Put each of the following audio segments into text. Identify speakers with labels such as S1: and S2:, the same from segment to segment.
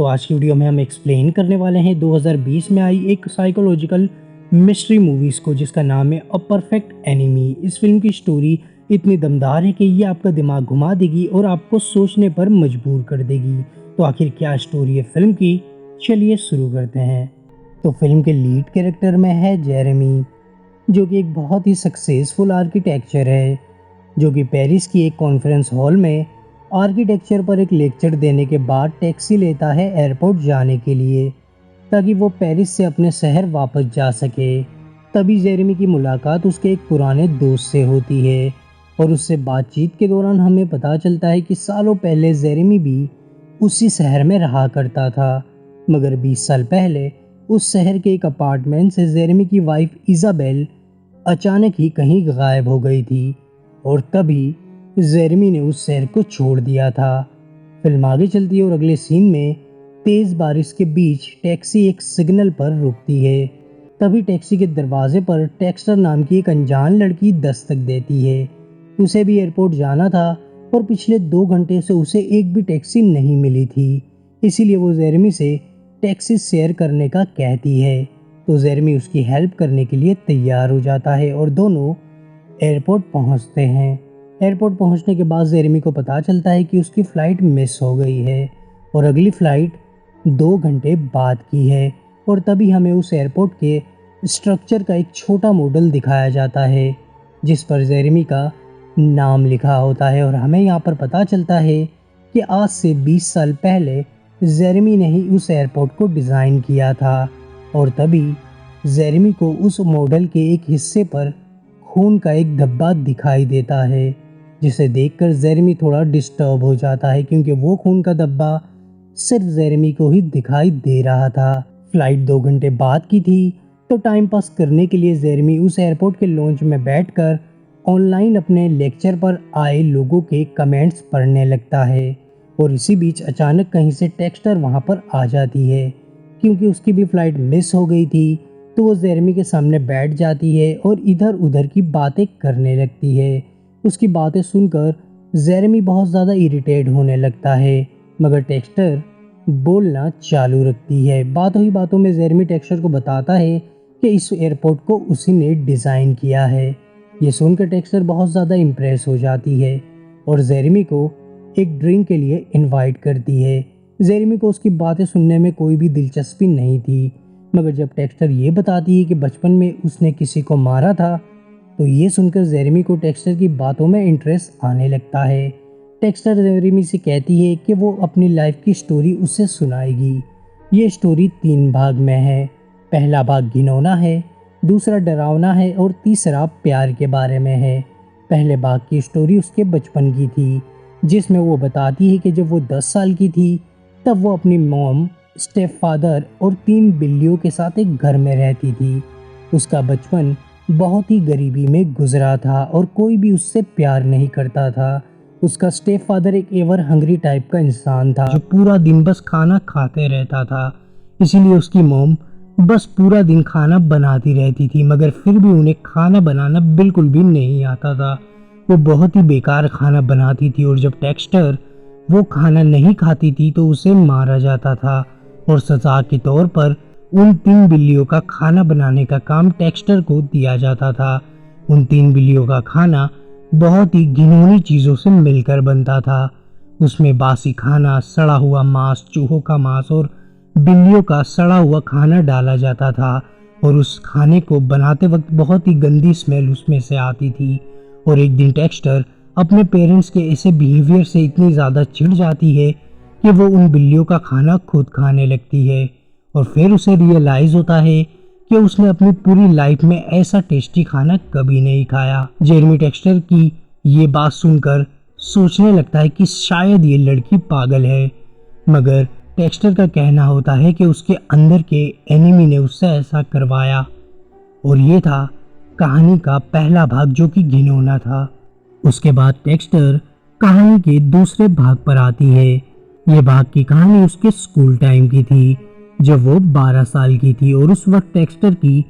S1: तो आज की वीडियो में हम एक्सप्लेन करने वाले हैं 2020 में आई एक साइकोलॉजिकल मिस्ट्री मूवीज को जिसका नाम है अ परफेक्ट एनिमी। इस फिल्म की स्टोरी इतनी दमदार है कि ये आपका दिमाग घुमा देगी और आपको सोचने पर मजबूर कर देगी। तो आखिर क्या स्टोरी है फिल्म की, चलिए शुरू करते हैं। तो फिल्म के लीड कैरेक्टर में है जेरेमी, जो कि एक बहुत ही सक्सेसफुल आर्किटेक्चर है, जो कि पेरिस की एक कॉन्फ्रेंस हॉल में आर्किटेक्चर पर एक लेक्चर देने के बाद टैक्सी लेता है एयरपोर्ट जाने के लिए, ताकि वो पेरिस से अपने शहर वापस जा सके। तभी जेरेमी की मुलाकात उसके एक पुराने दोस्त से होती है और उससे बातचीत के दौरान हमें पता चलता है कि सालों पहले जेरेमी भी उसी शहर में रहा करता था, मगर 20 साल पहले उस शहर के एक अपार्टमेंट से जेरेमी की वाइफ इजाबेल अचानक ही कहीं गायब हो गई थी और तभी जेरेमी ने उस शहर को छोड़ दिया था। फिल्म आगे चलती है और अगले सीन में तेज बारिश के बीच टैक्सी एक सिग्नल पर रुकती है। तभी टैक्सी के दरवाजे पर टेक्स्टर नाम की एक अनजान लड़की दस्तक देती है। उसे भी एयरपोर्ट जाना था और पिछले 2 घंटे से उसे एक भी टैक्सी नहीं मिली थी, इसीलिए वो जेरेमी से टैक्सी शेयर करने का कहती है। तो जेरेमी उसकी हेल्प करने के लिए तैयार हो जाता है और दोनों एयरपोर्ट पहुंचते हैं। एयरपोर्ट पहुंचने के बाद जेरेमी को पता चलता है कि उसकी फ़्लाइट मिस हो गई है और अगली फ़्लाइट 2 घंटे बाद की है। और तभी हमें उस एयरपोर्ट के स्ट्रक्चर का एक छोटा मॉडल दिखाया जाता है जिस पर जेरेमी का नाम लिखा होता है और हमें यहाँ पर पता चलता है कि आज से 20 साल पहले जेरेमी ने ही उस एयरपोर्ट को डिज़ाइन किया था। और तभी जेरेमी को उस मॉडल के एक हिस्से पर खून का एक धब्बा दिखाई देता है, जिसे देखकर जेरेमी थोड़ा डिस्टर्ब हो जाता है क्योंकि वो खून का धब्बा सिर्फ जेरेमी को ही दिखाई दे रहा था। फ्लाइट 2 घंटे बाद की थी, तो टाइम पास करने के लिए जेरेमी उस एयरपोर्ट के लॉन्च में बैठकर ऑनलाइन अपने लेक्चर पर आए लोगों के कमेंट्स पढ़ने लगता है। और इसी बीच अचानक कहीं से टेक्स्टर वहाँ पर आ जाती है, क्योंकि उसकी भी फ्लाइट मिस हो गई थी। तो वो जेरेमी के सामने बैठ जाती है और इधर उधर की बातें करने लगती है। उसकी बातें सुनकर जेरेमी बहुत ज़्यादा इरिटेट होने लगता है, मगर टेक्स्टर बोलना चालू रखती है। बातों ही बातों में जेरेमी टेक्स्टर को बताता है कि इस एयरपोर्ट को उसी ने डिज़ाइन किया है। ये सुनकर टेक्स्टर बहुत ज़्यादा इम्प्रेस हो जाती है और जेरेमी को एक ड्रिंक के लिए इनवाइट करती है। जेरेमी को उसकी बातें सुनने में कोई भी दिलचस्पी नहीं थी, मगर जब टेक्स्टर ये बताती है कि बचपन में उसने किसी को मारा था, तो ये सुनकर जेरेमी को टेक्स्टर की बातों में इंटरेस्ट आने लगता है। टेक्स्टर जेरेमी से कहती है कि वो अपनी लाइफ की स्टोरी उसे सुनाएगी। ये स्टोरी 3 भाग में है। पहला भाग घिनौना है, दूसरा डरावना है और तीसरा प्यार के बारे में है। पहले भाग की स्टोरी उसके बचपन की थी, जिसमें वो बताती है कि जब वो 10 साल की थी तब वो अपनी मॉम, स्टेप फादर और 3 बिल्लियों के साथ एक घर में रहती थी। उसका बचपन बहुत ही गरीबी में गुजरा था और कोई भी उससे प्यार नहीं करता था। उसका स्टेप फादर एक एवर हंग्री टाइप का इंसान था, जो पूरा दिन बस खाना खाते रहता था। इसीलिए उसकी मॉम बस पूरा दिन खाना बनाती रहती थी, मगर फिर भी उन्हें खाना बनाना बिल्कुल भी नहीं आता था। वो बहुत ही बेकार खाना बनाती थी और जब टेक्स्टर वो खाना नहीं खाती थी तो उसे मारा जाता था और सजा के तौर पर उन 3 बिल्लियों का खाना बनाने का काम टेक्स्टर को दिया जाता था। उन 3 बिल्लियों का खाना बहुत ही घिनौनी चीज़ों से मिलकर बनता था। उसमें बासी खाना, सड़ा हुआ मांस, चूहों का मांस और बिल्लियों का सड़ा हुआ खाना डाला जाता था और उस खाने को बनाते वक्त बहुत ही गंदी स्मेल उसमें से आती थी। और एक दिन टेक्स्टर अपने पेरेंट्स के ऐसे बिहेवियर से इतनी ज़्यादा चिढ़ जाती है कि वो उन बिल्लियों का खाना खुद खाने लगती है और फिर उसे रियलाइज़ होता है कि उसने अपनी पूरी लाइफ में ऐसा टेस्टी खाना कभी नहीं खाया। जेरेमी टेक्स्टर की ये बात सुनकर सोचने लगता है कि शायद ये लड़की पागल है, मगर टेक्स्टर का कहना होता है कि उसके अंदर के एनिमी ने उससे ऐसा करवाया। और ये था कहानी का पहला भाग, जो कि घिनौना था। उसके बाद टेक्स्टर कहानी के दूसरे भाग पर आती है। ये भाग की कहानी उसके स्कूल टाइम की थी, जब वो 12 साल की थी और उस वक्त टेक्स्टर की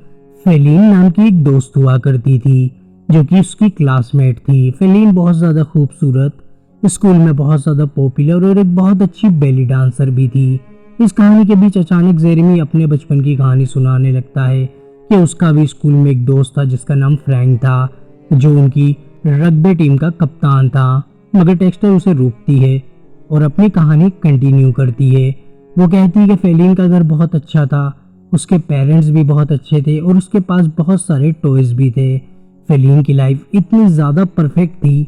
S1: फेलिन नाम की एक दोस्त हुआ करती थी, जो कि उसकी क्लासमेट थी। फेलिन बहुत ज़्यादा खूबसूरत, स्कूल में बहुत ज़्यादा पॉपुलर और एक बहुत अच्छी बेली डांसर भी थी। इस कहानी के बीच अचानक जेरेमी अपने बचपन की कहानी सुनाने लगता है कि उसका भी स्कूल में एक दोस्त था जिसका नाम फ्रैंक था, जो उनकी रग्बी टीम का कप्तान था। मगर टेक्स्टर उसे रोकती है और अपनी कहानी कंटिन्यू करती है। वो कहती है कि फेलिन का घर बहुत अच्छा था, उसके पेरेंट्स भी बहुत अच्छे थे और उसके पास बहुत सारे टॉयज भी थे। फेलिन की लाइफ इतनी ज़्यादा परफेक्ट थी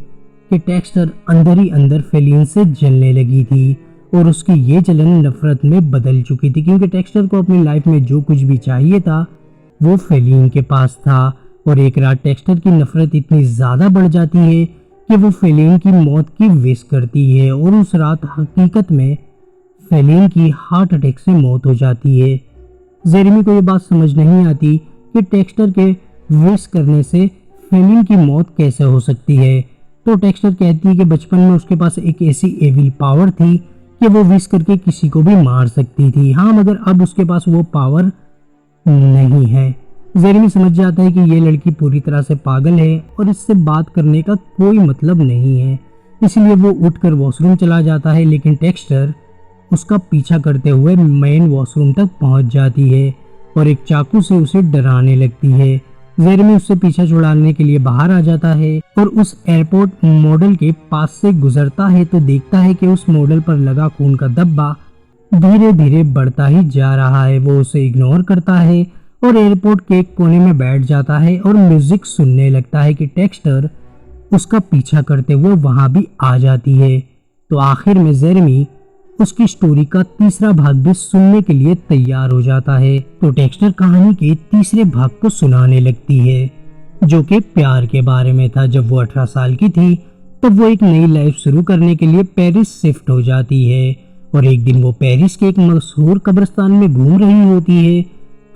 S1: कि टेक्स्टर अंदर ही अंदर फेलिन से जलने लगी थी और उसकी ये जलन नफरत में बदल चुकी थी, क्योंकि टेक्स्टर को अपनी लाइफ में जो कुछ भी चाहिए था वो फेलिन के पास था। और एक रात टेक्स्टर की नफरत इतनी ज़्यादा बढ़ जाती है कि वो फेलिन की मौत की विश करती है और उस रात हकीकत में फेलिन की हार्ट अटैक से मौत हो जाती है। जेरेमी को ये बात समझ नहीं आती कि टेक्स्टर के विश करने से फेलिन की मौत कैसे हो सकती है। तो टेक्स्टर कहती है कि बचपन में उसके पास एक ऐसी एविल पावर थी कि वो विश करके किसी को भी मार सकती थी। हाँ, मगर अब उसके पास वो पावर नहीं है। जेरेमी समझ जाता है कि ये लड़की पूरी तरह से पागल है और इससे बात करने का कोई मतलब नहीं है, इसलिए वो उठकर वॉशरूम चला जाता है। लेकिन टेक्स्टर उसका पीछा करते हुए मेन वॉशरूम तक पहुंच जाती है और एक चाकू से उसे डराने लगती है। जेरेमी उससे पीछा छुड़ाने के लिए बाहर आ जाता है और उस एयरपोर्ट मॉडल के पास से गुजरता है तो देखता है कि उस मॉडल पर लगा खून का धब्बा धीरे धीरे बढ़ता ही जा रहा है। वो उसे इग्नोर करता है और एयरपोर्ट के एक कोने में बैठ जाता है और म्यूजिक सुनने लगता है कि टेक्स्टर उसका पीछा करते हुए वहां भी आ जाती है। तो आखिर में जेरेमी उसकी स्टोरी का तीसरा भाग भी सुनने के लिए तैयार हो जाता है। तो टेक्स्टर कहानी के तीसरे भाग को सुनाने लगती है, जो कि प्यार के बारे में था। जब वो 18 साल की थी तब वो एक नई लाइफ शुरू करने के लिए पेरिस शिफ्ट हो जाती है और एक दिन वो पेरिस के एक मशहूर कब्रिस्तान में घूम रही होती है।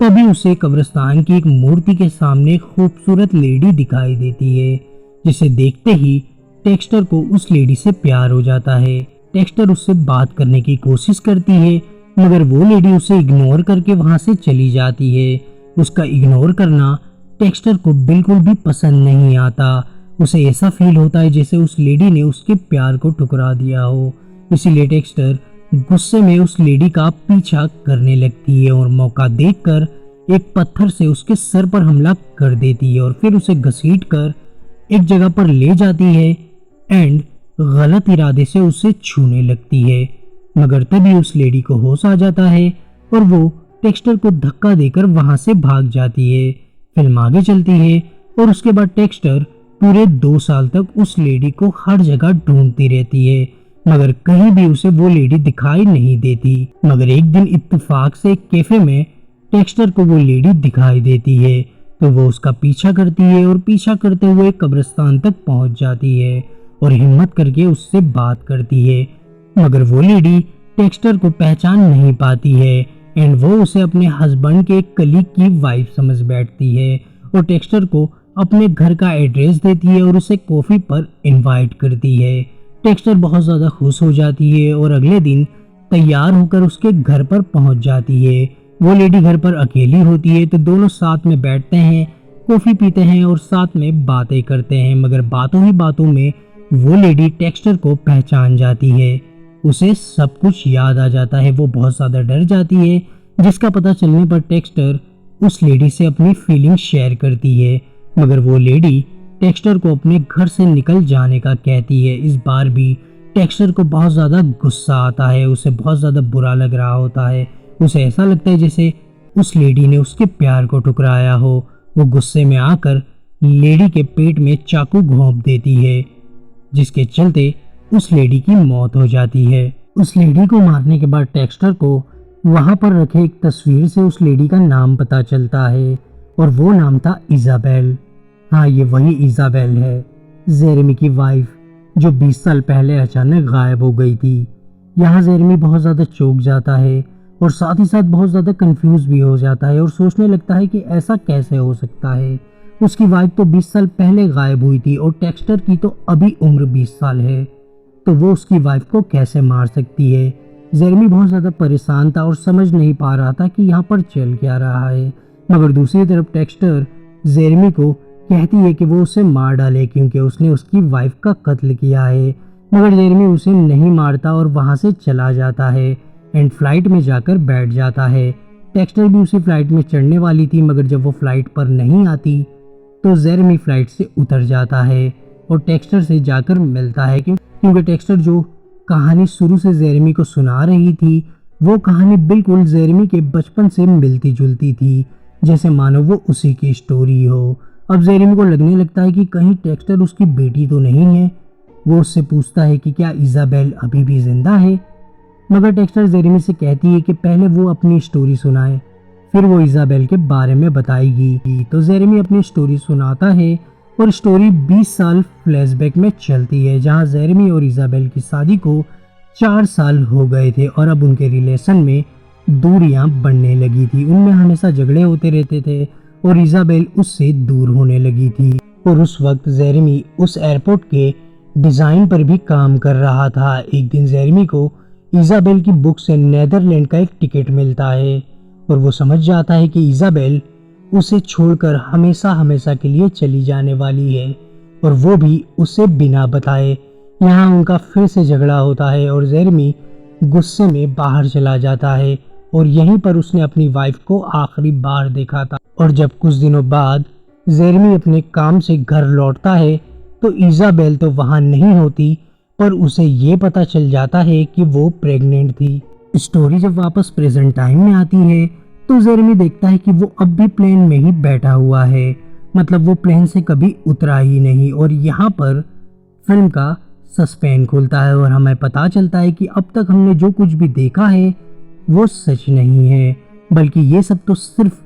S1: तभी उसे कब्रिस्तान की एक मूर्ति के सामने एक खूबसूरत लेडी दिखाई देती है, जिसे देखते ही टेक्स्टर को उस लेडी से प्यार हो जाता है। टेक्स्टर उससे बात करने की कोशिश करती है, मगर वो लेडी उसे इग्नोर करके वहां से चली जाती है। उसका इग्नोर करना टेक्स्टर को बिल्कुल भी पसंद नहीं आता। उसे ऐसा फील होता है जैसे उस लेडी ने उसके प्यार को ठुकरा दिया हो। इसीलिए टेक्स्टर गुस्से में उस लेडी का पीछा करने लगती है और मौका देखकर एक पत्थर से उसके सर पर हमला कर देती है और फिर उसे घसीटकर एक जगह पर ले जाती है एंड गलत इरादे से उसे छूने लगती है। मगर तभी उस लेडी को होश आ जाता है और वो टेक्स्टर को धक्का देकर वहां से भाग जाती है। फिल्म आगे चलती है और उसके बाद टेक्स्टर पूरे 2 साल तक उस लेडी को हर जगह ढूंढती रहती है, मगर कहीं भी उसे वो लेडी दिखाई नहीं देती। मगर एक दिन इत्तेफाक से एक कैफे में टेक्स्टर को वो लेडी दिखाई देती है, तो वो उसका पीछा करती है और पीछा करते हुए कब्रिस्तान तक पहुंच जाती है और हिम्मत करके उससे बात करती है। मगर वो लेडी टेक्स्टर को पहचान नहीं पाती है एंड वो उसे अपने हस्बैंड के एक कलीग की वाइफ समझ बैठती है और टेक्स्टर को अपने घर का एड्रेस देती है और उसे कॉफी पर इनवाइट करती है। टेक्स्टर बहुत ज़्यादा खुश हो जाती है और अगले दिन तैयार होकर उसके घर पर पहुंच जाती है। वो लेडी घर पर अकेली होती है तो दोनों साथ में बैठते हैं, कॉफ़ी पीते हैं और साथ में बातें करते हैं। मगर बातों ही बातों में वो लेडी टेक्स्टर को पहचान जाती है, उसे सब कुछ याद आ जाता है। वो बहुत ज़्यादा डर जाती है, जिसका पता चलने पर टेक्स्टर उस लेडी से अपनी फीलिंग शेयर करती है। मगर वो लेडी टेक्स्टर को अपने घर से निकल जाने का कहती है। इस बार भी टेक्स्टर को बहुत ज़्यादा गुस्सा आता है, उसे बहुत ज़्यादा बुरा लग रहा होता है। उसे ऐसा लगता है जैसे उस लेडी ने उसके प्यार को ठुकराया हो। वो गुस्से में आकर लेडी के पेट में चाकू घोंप देती है, जिसके चलते उस लेडी की मौत हो जाती है। उस लेडी को मारने के बाद टेक्स्टर को वहां पर रखे एक तस्वीर से उस लेडी का नाम पता चलता है और वो नाम था इजाबेल। हाँ, ये वही इजाबेल है, जेरेमी की वाइफ, जो 20 साल पहले अचानक गायब हो गई थी। यहाँ जेरेमी बहुत ज़्यादा चौंक जाता है और साथ ही साथ बहुत ज़्यादा कंफ्यूज भी हो जाता है और सोचने लगता है कि ऐसा कैसे हो सकता है। उसकी वाइफ तो 20 साल पहले गायब हुई थी और टेक्स्टर की तो अभी उम्र 20 साल है, तो वो उसकी वाइफ को कैसे मार सकती है। जेरेमी बहुत ज़्यादा परेशान था और समझ नहीं पा रहा था कि यहाँ पर चल क्या रहा है। मगर दूसरी तरफ टेक्स्टर जेरेमी को कहती है कि वो उसे मार डाले क्योंकि उसने उसकी वाइफ का कत्ल किया है। मगर जेरेमी उसे नहीं मारता और वहाँ से चला जाता है। एंड फ्लाइट में जाकर बैठ जाता है। टेक्स्टर भी उसी फ्लाइट में चढ़ने वाली थी, मगर जब वो फ्लाइट पर नहीं आती तो जेरेमी फ्लाइट से उतर जाता है और टेक्स्टर से जाकर मिलता है, क्योंकि टेक्स्टर जो कहानी शुरू से जेरेमी को सुना रही थी वो कहानी बिल्कुल जेरेमी के बचपन से मिलती जुलती थी, जैसे मानो वो उसी की स्टोरी हो। अब जेरेमी को लगने लगता है कि कहीं टेक्स्टर उसकी बेटी तो नहीं है। वो उससे पूछता है कि क्या इज़ाबेल अभी भी जिंदा है, मगर टेक्स्टर जेरेमी से कहती है कि पहले वो अपनी स्टोरी सुनाए, फिर वो इज़ाबेल के बारे में बताएगी। तो जेरेमी अपनी स्टोरी सुनाता है और स्टोरी 20 साल फ्लैशबैक में चलती है, जहां जेरेमी और इज़ाबेल की शादी को 4 साल हो गए थे और अब उनके रिलेशन में दूरियां बढ़ने लगी थी। उनमें हमेशा झगड़े होते रहते थे और इज़ाबेल उससे दूर होने लगी थी। और उस वक्त जेरेमी उस एयरपोर्ट के डिज़ाइन पर भी काम कर रहा था। एक दिन जेरेमी को इज़ाबेल की बुक से नेदरलैंड का एक टिकट मिलता है और वो समझ जाता है कि इज़ाबेल उसे छोड़कर हमेशा हमेशा के लिए चली जाने वाली है, और वो भी उसे बिना बताए। यहाँ उनका फिर से झगड़ा होता है और जेरेमी गुस्से में बाहर चला जाता है, और यहीं पर उसने अपनी वाइफ को आखिरी बार देखा था। और जब कुछ दिनों बाद जेरेमी अपने काम से घर लौटता है तो इज़ाबेल तो वहाँ नहीं होती, पर उसे ये पता चल जाता है कि वो प्रेग्नेंट थी। स्टोरी जब वापस प्रेजेंट टाइम में आती है तो जेरेमी देखता है कि वो अब भी प्लेन में ही बैठा हुआ है, मतलब वो प्लेन से कभी उतरा ही नहीं। और यहाँ पर फिल्म का सस्पेंस खुलता है और हमें पता चलता है कि अब तक हमने जो कुछ भी देखा है वो सच नहीं है, बल्कि ये सब तो सिर्फ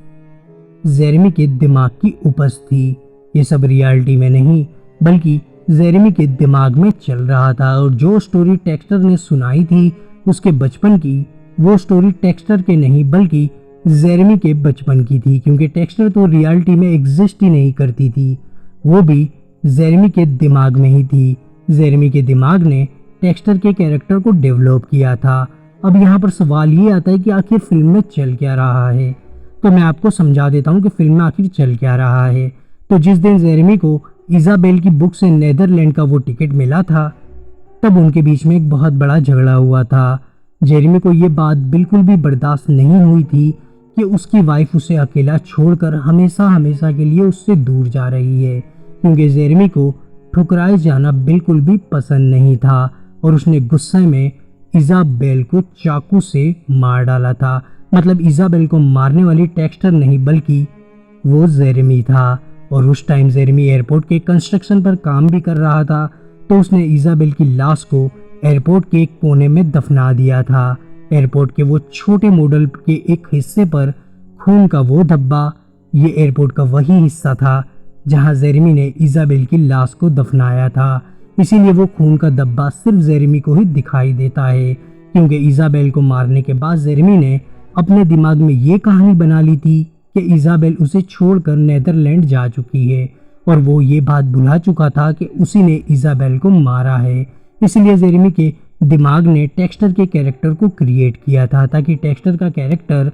S1: जेरेमी के दिमाग की उपज थी। ये सब रियलिटी में नहीं, बल्कि जेरेमी के दिमाग में चल रहा था। और जो स्टोरी टेक्स्टर ने सुनाई थी उसके बचपन की, वो स्टोरी टेक्स्टर के नहीं बल्कि जेरेमी के बचपन की थी, क्योंकि टेक्स्टर तो रियलिटी में एग्जिस्ट ही नहीं करती थी, वो भी जेरेमी के दिमाग में ही थी। जेरेमी के दिमाग ने टेक्स्टर के कैरेक्टर को डेवलप किया था। अब यहाँ पर सवाल ये आता है कि आखिर फिल्म में चल क्या रहा है। तो मैं आपको समझा देता हूँ कि फिल्म में आखिर चल क्या रहा है। तो जिस दिन जेरेमी को इज़ाबेल की बुक से नेदरलैंड का वो टिकट मिला था, तब उनके बीच में एक बहुत बड़ा झगड़ा हुआ था। जेरेमी को ये बात बिल्कुल भी बर्दाश्त नहीं हुई थी कि उसकी वाइफ उसे अकेला छोड़कर हमेशा हमेशा के लिए उससे दूर जा रही है, क्योंकि जेरेमी को ठुकराए जाना बिल्कुल भी पसंद नहीं था और उसने गुस्से में इज़ाबेल को चाकू से मार डाला था। मतलब इज़ाबेल को मारने वाली टेक्स्टर नहीं बल्कि वो जेरेमी था। और उस टाइम जेरेमी एयरपोर्ट के कंस्ट्रक्शन पर काम भी कर रहा था, तो उसने इज़ाबेल की लाश को एयरपोर्ट के एक कोने में दफना दिया था। एयरपोर्ट के वो छोटे मॉडल के एक हिस्से पर खून का वो धब्बा, ये एयरपोर्ट का वही हिस्सा था जहां जेरेमी ने इज़ाबेल की लाश को दफनाया था। इसीलिए वो खून का धब्बा सिर्फ जेरेमी को ही दिखाई देता है, क्योंकि इज़ाबेल को मारने के बाद जेरेमी ने अपने दिमाग में ये कहानी बना ली थी कि इज़ाबेल उसे छोड़कर नेदरलैंड जा चुकी है, और वो ये बात भुला चुका था कि उसी ने इज़ाबेल को मारा है। इसलिए जेरेमी के दिमाग ने टेक्स्टर के कैरेक्टर को क्रिएट किया था, ताकि टेक्स्टर का कैरेक्टर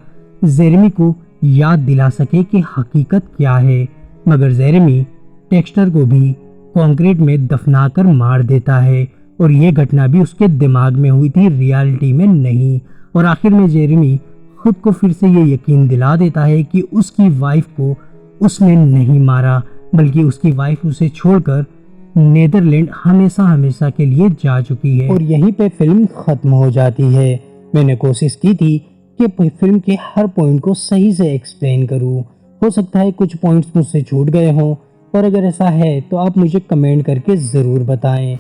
S1: जेरेमी को याद दिला सके कि हकीकत क्या है। मगर जेरेमी टेक्स्टर को भी कंक्रीट में दफनाकर मार देता है, और ये घटना भी उसके दिमाग में हुई थी, रियलिटी में नहीं। और आखिर में जेरेमी खुद को फिर से ये यकीन दिला देता है कि उसकी वाइफ को उसने नहीं मारा, बल्कि उसकी वाइफ उसे छोड़कर नेदरलैंड हमेशा हमेशा के लिए जा चुकी है। और यहीं पे फिल्म खत्म हो जाती है। मैंने कोशिश की थी कि फिल्म के हर पॉइंट को सही से एक्सप्लेन करूं। हो सकता है कुछ पॉइंट्स मुझसे छूट गए हों, और अगर ऐसा है तो आप मुझे कमेंट करके ज़रूर बताएं।